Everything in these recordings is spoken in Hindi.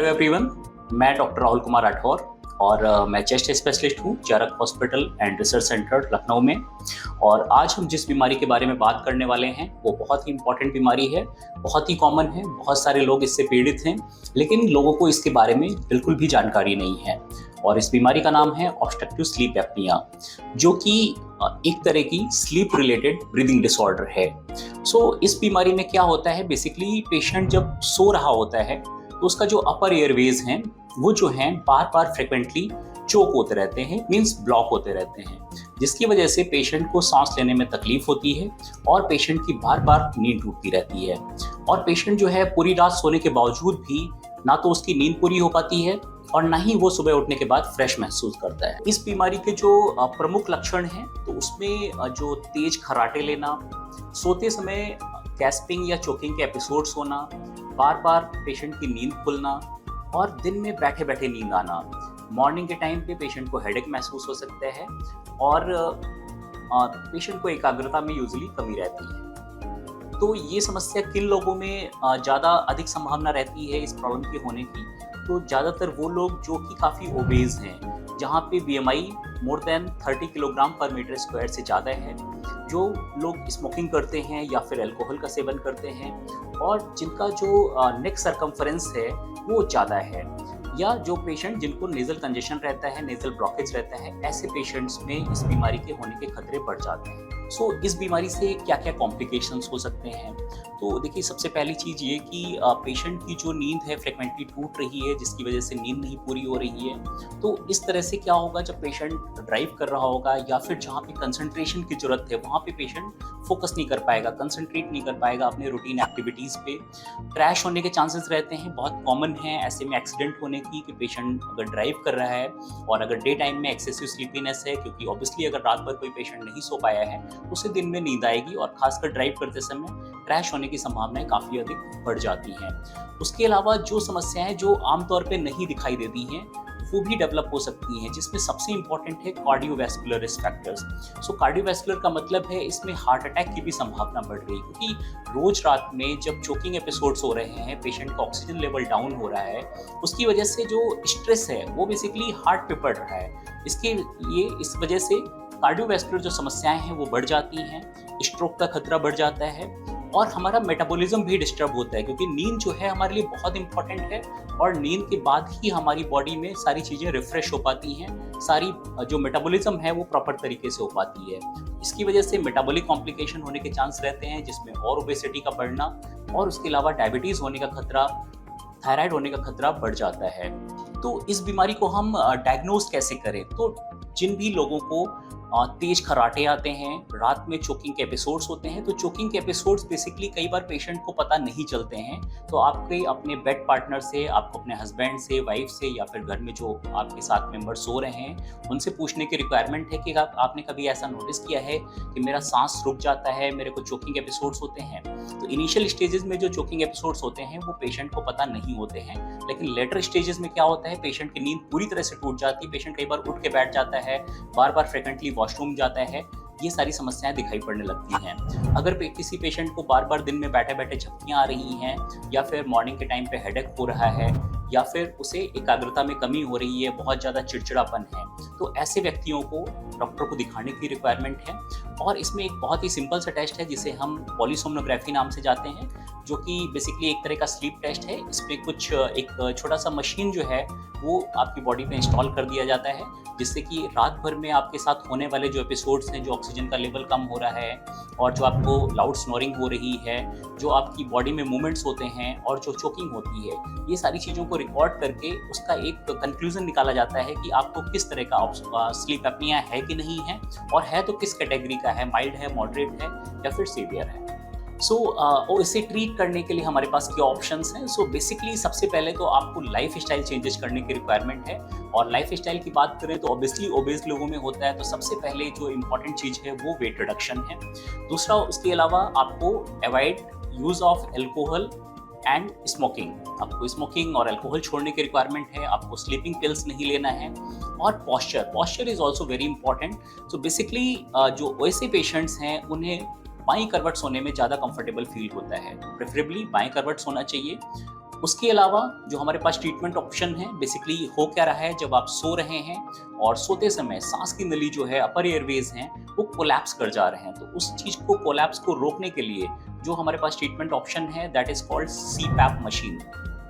एवरीवन, मैं डॉक्टर राहुल कुमार राठौर और मैं चेस्ट स्पेशलिस्ट हूँ Charak hospital and research centre Lucknow में। और आज हम जिस बीमारी के बारे में बात करने वाले हैं वो बहुत ही इम्पॉर्टेंट बीमारी है, बहुत ही कॉमन है, बहुत सारे लोग इससे पीड़ित हैं, लेकिन लोगों को इसके बारे में बिल्कुल भी जानकारी नहीं है। और इस बीमारी का नाम है ऑब्स्ट्रक्टिव स्लीप एप्निया, जो कि एक तरह की स्लीप रिलेटेड ब्रीदिंग डिसऑर्डर है। इस बीमारी में क्या होता है, बेसिकली पेशेंट जब सो रहा होता है तो उसका जो अपर एयरवेज हैं वो जो हैं बार बार फ्रिक्वेंटली चोक होते रहते हैं, मींस ब्लॉक होते रहते हैं, जिसकी वजह से पेशेंट को सांस लेने में तकलीफ होती है और पेशेंट की बार बार नींद टूटती रहती है। और पेशेंट जो है पूरी रात सोने के बावजूद भी ना तो उसकी नींद पूरी हो पाती है और ना ही वो सुबह उठने के बाद फ्रेश महसूस करता है। इस बीमारी के जो प्रमुख लक्षण हैं तो उसमें जो तेज खर्राटे लेना, सोते समय गैस्पिंग या चोकिंग के एपिसोड्स होना, बार बार पेशेंट की नींद खुलना और दिन में बैठे बैठे नींद आना। मॉर्निंग के टाइम पे पेशेंट को हेडेक महसूस हो सकता है और पेशेंट को एकाग्रता में यूजुअली कमी रहती है। तो ये समस्या किन लोगों में ज़्यादा अधिक संभावना रहती है इस प्रॉब्लम के होने की, तो ज़्यादातर वो लोग जो कि काफ़ी ओबेज हैं, जहाँ पे BMI मोर देन 30 किलोग्राम पर मीटर स्क्वायर से ज़्यादा है, जो लोग स्मोकिंग करते हैं या फिर अल्कोहल का सेवन करते हैं, और जिनका जो नेक सरकमफरेंस है वो ज़्यादा है, या जो पेशेंट जिनको नेजल कंजेशन रहता है, नेजल ब्लॉकेज रहता है, ऐसे पेशेंट्स में इस बीमारी के होने के खतरे बढ़ जाते हैं। इस बीमारी से क्या क्या कॉम्प्लिकेशंस हो सकते हैं, तो देखिए सबसे पहली चीज़ ये कि पेशेंट की जो नींद है फ्रिक्वेंटली टूट रही है, जिसकी वजह से नींद नहीं पूरी हो रही है। तो इस तरह से क्या होगा, जब पेशेंट ड्राइव कर रहा होगा या फिर जहाँ पे कंसंट्रेशन की जरूरत है वहाँ पे पेशेंट फोकस नहीं कर पाएगा, कंसंट्रेट नहीं कर पाएगा अपने रूटीन एक्टिविटीज़ पे। क्रैश होने के चांसेस रहते हैं, बहुत कॉमन है ऐसे में एक्सीडेंट होने की, कि पेशेंट अगर ड्राइव कर रहा है और अगर डे टाइम में एक्सेसिव स्लीपीनेस है, क्योंकि ऑब्वियसली अगर रात भर कोई पेशेंट नहीं सो पाया है उसे दिन में नींद आएगी और खासकर ड्राइव करते समय क्रैश होने की संभावनाएं काफ़ी अधिक बढ़ जाती हैं। उसके अलावा जो समस्याएं जो आमतौर पे नहीं दिखाई देती हैं वो भी डेवलप हो सकती हैं, जिसमें सबसे इंपॉर्टेंट है कार्डियोवैस्कुलर रिस्क फैक्टर्स। कार्डियोवैस्कुलर का मतलब है इसमें हार्ट अटैक की भी संभावना बढ़ रही है, क्योंकि रोज रात में जब चोकिंग एपिसोड्स हो रहे हैं, पेशेंट का ऑक्सीजन लेवल डाउन हो रहा है, उसकी वजह से जो स्ट्रेस है वो बेसिकली हार्ट पे पड़ रहा है। इस वजह से कार्डियोवैस्कुलर जो समस्याएं हैं वो बढ़ जाती हैं, स्ट्रोक का खतरा बढ़ जाता है और हमारा मेटाबॉलिज्म भी डिस्टर्ब होता है, क्योंकि नींद जो है हमारे लिए बहुत इंपॉर्टेंट है और नींद के बाद ही हमारी बॉडी में सारी चीज़ें रिफ्रेश हो पाती हैं, सारी जो मेटाबॉलिज्म है वो प्रॉपर तरीके से हो पाती है। इसकी वजह से मेटाबॉलिक कॉम्प्लिकेशन होने के चांस रहते हैं, जिसमें और ओबेसिटी का बढ़ना और उसके अलावा डायबिटीज़ होने का खतरा, थायराइड होने का खतरा बढ़ जाता है। तो इस बीमारी को हम डायग्नोज कैसे करें, तो जिन भी लोगों को तेज खर्राटे आते हैं, रात में चोकिंग के एपिसोड्स होते हैं, तो चोकिंग के एपिसोड्स बेसिकली कई बार पेशेंट को पता नहीं चलते हैं, तो आपके अपने बेड पार्टनर से, आपको अपने हस्बैंड से, वाइफ से, या फिर घर में जो आपके साथ मेंबर सो रहे हैं उनसे पूछने की रिक्वायरमेंट है कि आपने कभी ऐसा नोटिस किया है कि मेरा सांस रुक जाता है, मेरे को चोकिंग एपिसोड्स होते हैं। तो इनिशियल स्टेजेस में जो चोकिंग एपिसोड्स होते हैं वो पेशेंट को पता नहीं होते हैं, लेकिन लेटर स्टेजेस में क्या होता है, पेशेंट की नींद पूरी तरह से टूट जाती है, पेशेंट कई बार उठ के बैठ जाता है, बार बार फ्रिक्वेंटली वॉशरूम जाता है, ये सारी समस्याएं दिखाई पड़ने लगती हैं। अगर किसी पेशेंट को बार बार दिन में बैठे बैठे झपकियां आ रही हैं, या फिर मॉर्निंग के टाइम पे हेडेक हो रहा है, या फिर उसे एकाग्रता में कमी हो रही है, बहुत ज़्यादा चिड़चिड़ापन है, तो ऐसे व्यक्तियों को डॉक्टर को दिखाने की रिक्वायरमेंट है। और इसमें एक बहुत ही सिंपल सा टेस्ट है जिसे हम पॉलीसोमनोग्राफी नाम से जाते हैं, जो कि बेसिकली एक तरह का स्लीप टेस्ट है। इसमें एक छोटा सा मशीन जो है वो आपकी बॉडी पे इंस्टॉल कर दिया जाता है, जिससे कि रात भर में आपके साथ होने वाले जो एपिसोड्स हैं, जो ऑक्सीजन का लेवल कम हो रहा है और जो आपको लाउड स्नोरिंग हो रही है, जो आपकी बॉडी में मूवमेंट्स होते हैं और जो चोकिंग होती है, ये सारी चीज़ों को रिकॉर्ड करके उसका एक कंक्लूजन निकाला जाता है कि आपको किस तरह का स्लीप एप्निया है कि नहीं है, और है तो किस कैटेगरी का है, माइल्ड है, मॉडरेट है या फिर सीवियर है। इसे ट्रीट करने के लिए हमारे पास क्या ऑप्शंस हैं। बेसिकली सबसे पहले तो आपको लाइफ स्टाइल चेंजेस करने की रिक्वायरमेंट है, और लाइफ स्टाइल की बात करें तो ऑब्वियसली ओबेस लोगों में होता है, तो सबसे पहले जो इम्पॉर्टेंट चीज़ है वो वेट रिडक्शन है। दूसरा, उसके अलावा आपको avoid use of alcohol and smoking, आपको स्मोकिंग और अल्कोहल छोड़ने की रिक्वायरमेंट है, आपको स्लीपिंग पिल्स नहीं लेना है, और posture is also very important. Basically जो वैसे पेशेंट्स हैं उन्हें बाईं करवट सोने में ज़्यादा कंफर्टेबल फील होता है, तो प्रेफरेबली बाईं करवट सोना चाहिए। उसके अलावा जो हमारे पास ट्रीटमेंट ऑप्शन है, बेसिकली हो क्या रहा है, जब आप सो रहे हैं और सोते समय सांस की नली जो है, अपर एयरवेज हैं, वो कोलैप्स कर जा रहे हैं, तो उस चीज को कोलैप्स को रोकने के लिए जो हमारे पास ट्रीटमेंट ऑप्शन है, that is called CPAP machine,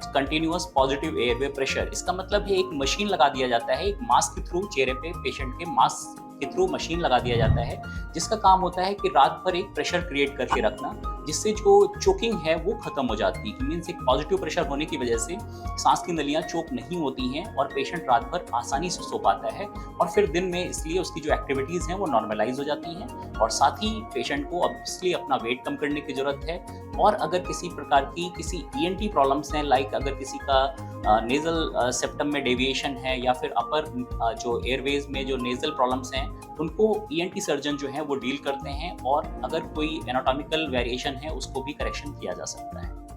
continuous positive airway pressure. इसका मतलब है एक मशीन लगा दिया जाता है, एक मास्क के थ्रू चेहरे पे पेशेंट के मास्क के थ्रू मशीन लगा दिया जाता है, जिसका काम होता है कि रात भर एक प्रेशर क्रिएट करके रखना, जिससे जो चोकिंग है वो खत्म हो जाती है। मीन्स एक पॉजिटिव प्रेशर होने की वजह से सांस की नलियां चोक नहीं होती हैं और पेशेंट रात भर आसानी से सो पाता है, और फिर दिन में इसलिए उसकी जो एक्टिविटीज़ हैं वो नॉर्मलाइज हो जाती हैं। और साथ ही पेशेंट को ऑब्वियसली अपना वेट कम करने की ज़रूरत है, और अगर किसी प्रकार की किसी ईएनटी प्रॉब्लम्स हैं, लाइक अगर किसी का नेजल सेप्टम में डेविएशन है, या फिर अपर जो एयरवेज में जो नेजल प्रॉब्लम्स हैं, उनको ईएनटी सर्जन जो है वो डील करते हैं, और अगर कोई एनाटॉमिकल वेरिएशन है उसको भी करेक्शन किया जा सकता है।